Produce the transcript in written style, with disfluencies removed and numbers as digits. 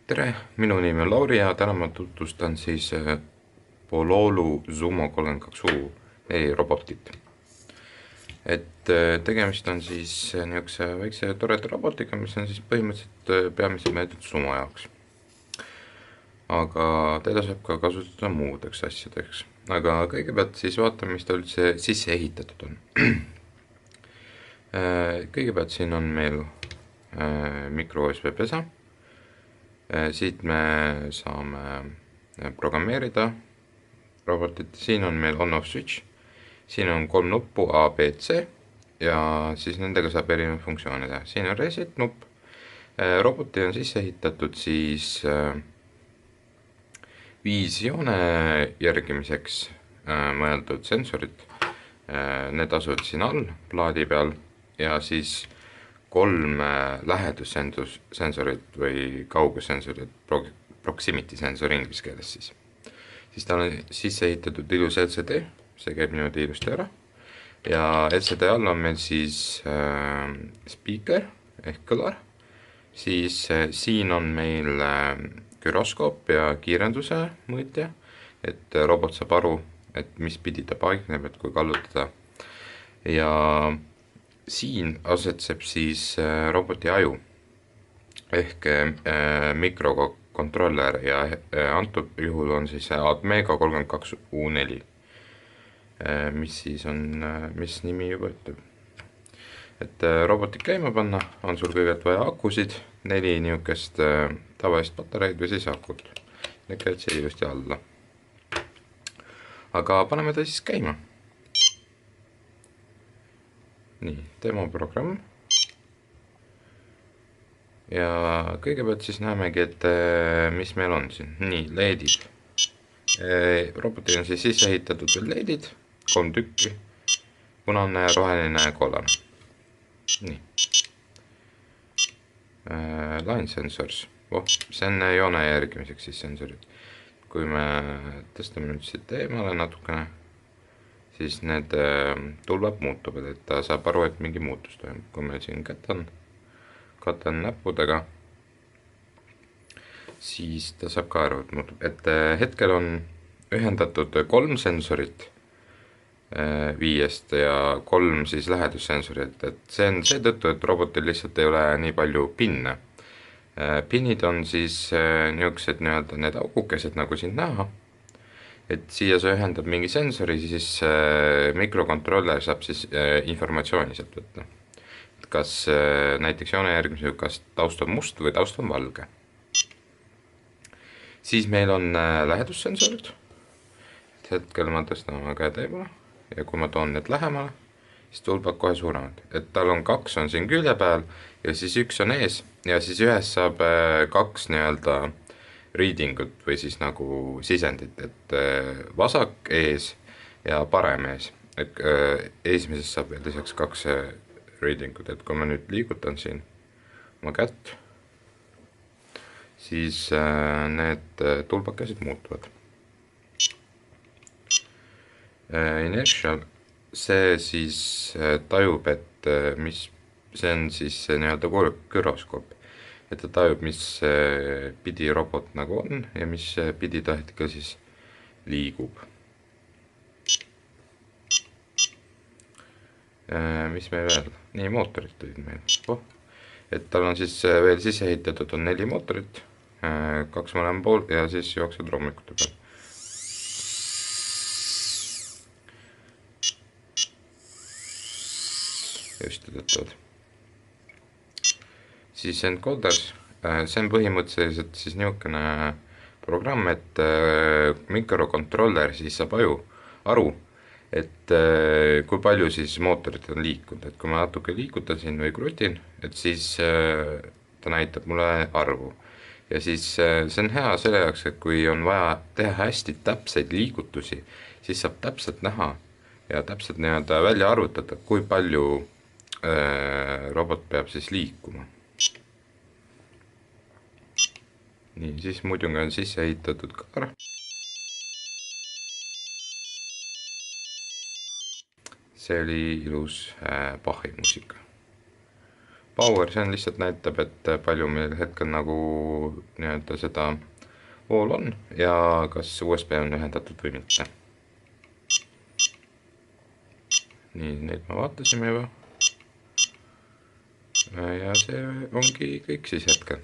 tere, minu nimi on Lauri ja täna ma tutvustan siis Pololu Zumo 32U4 robotit. Tegemist on siis niisuguse väikse toreda robotiga, mis on siis põhimõtteliselt peamiselt mõeldud Zumo jaoks. Aga teda saab ka kasutada muudeks asjadeks. Aga kõigepealt siis vaatame, mis ta üldse sisse ehitatud on. Kõigepealt siin on meil mikro USB pesa. Siit me saame programmeerida robotit, siin on meil on-off switch, siin on 3 nuppu A, B, C ja siis nendega saab erinevaid funktsioone teha. Siin on reset nupp, roboti on sisse ehitatud siis visioone järgimiseks mõeldud sensorid, need asuvad siin all plaadi peal ja siis 3 lähedussensorit või kaugussensorit, proximity sensor inglise keeles siis. Siis ta on sisse ehitatud ilus LCD, see käib niimoodi ilusti ära. Ja LCD all on meil siis speaker ehk kõlar. Siis siin on meil gyroskoop ja kiirenduse mõõtja, et robot saab aru, et mis pidi ta paikneb, et kui kallutada. Ja siin asetseb siis roboti aju ehk mikrokontroller ja antud juhul on siis Admega 32U4, mis siis on, mis nimi juba ütleb. Et robotit käima panna on sul kõigepealt vaja akusid, 4 niisugust tavalist patareid või siis akut. Need käid siia ilusti alla. Aga paneme ta siis käima. Nii, demoprogramm. Ja kõigepealt siis näemegi, et mis meil on siin. Nii, LED-id. Robotil on siis sisse ehitatud veel LED-id, 3 tükki, punane, roheline ja kollane. Nii. Line sensors. See on joone järgimiseks siis sensorid. Kui me tõstame nüüd siit eemale natukene, siis need tulbad muutuvad, et ta saab aru, et mingi muutus toimub. Kui me siin katan näppudega, siis ta saab ka aru, et muutub. Et hetkel on ühendatud 3 sensorit 5 ja 3 siis lähedussensorit. Et see on seetõttu, et robotil lihtsalt ei ole nii palju pinne. Pinnid on siis niisugused need augukesed, nagu siin näha. Et siia sa ühendab mingi sensori, siis mikrokontroller saab siis informatsiooni sealt võtta. Kas näiteks joone järgmisel, kas taust on must või taust on valge. Siis meil on lähedussensorid. Hetkel ma tõstan oma käe teemale ja kui ma toon need lähemale, siis tulbad kohe suuremad. Et tal on 2 on siin külje peal ja siis 1 on ees ja siis ühes saab 2 nii-öelda readingut või siis nagu sisendit, et vasak ees ja parem ees. Et esimesest saab veel lisaks 2 readingut, et kui ma nüüd liigutan siin oma kätt, siis need tulbakesed muutuvad. Inertial, see siis tajub, et mis see on siis nii-öelda gyroskoop. Et ta tajub, mis pidi robot nagu on ja mis pidi ta hetkel siis liigub. Mis meil veel? Nii, mootorid tulid meil. Et tal on siis veel sisse ehitatud on 4 mootorit, 2 mõlema pool ja siis jooksed roomikute peal. Just töötavad. Siis encoders, see on põhimõtteliselt siis niisugune programm, et mikrokontroller siis saab aru, et kui palju siis mootorid on liikunud, et kui ma natuke liigutan siin või krutin, et siis ta näitab mulle arvu. Ja siis see on hea selle jaoks, et kui on vaja teha hästi täpseid liigutusi, siis saab täpselt näha ja täpselt nii-öelda välja arvutada, kui palju robot peab siis liikuma. Nii, siis muidugi on sisse ehitatud kaar. See oli ilus Bachi muusika. power, see on lihtsalt näitab, et palju meil hetkel nagu nii-öelda seda vool on ja kas USB on ühendatud või mitte. nii, neid me vaatasime juba. ja see ongi kõik siis hetkel.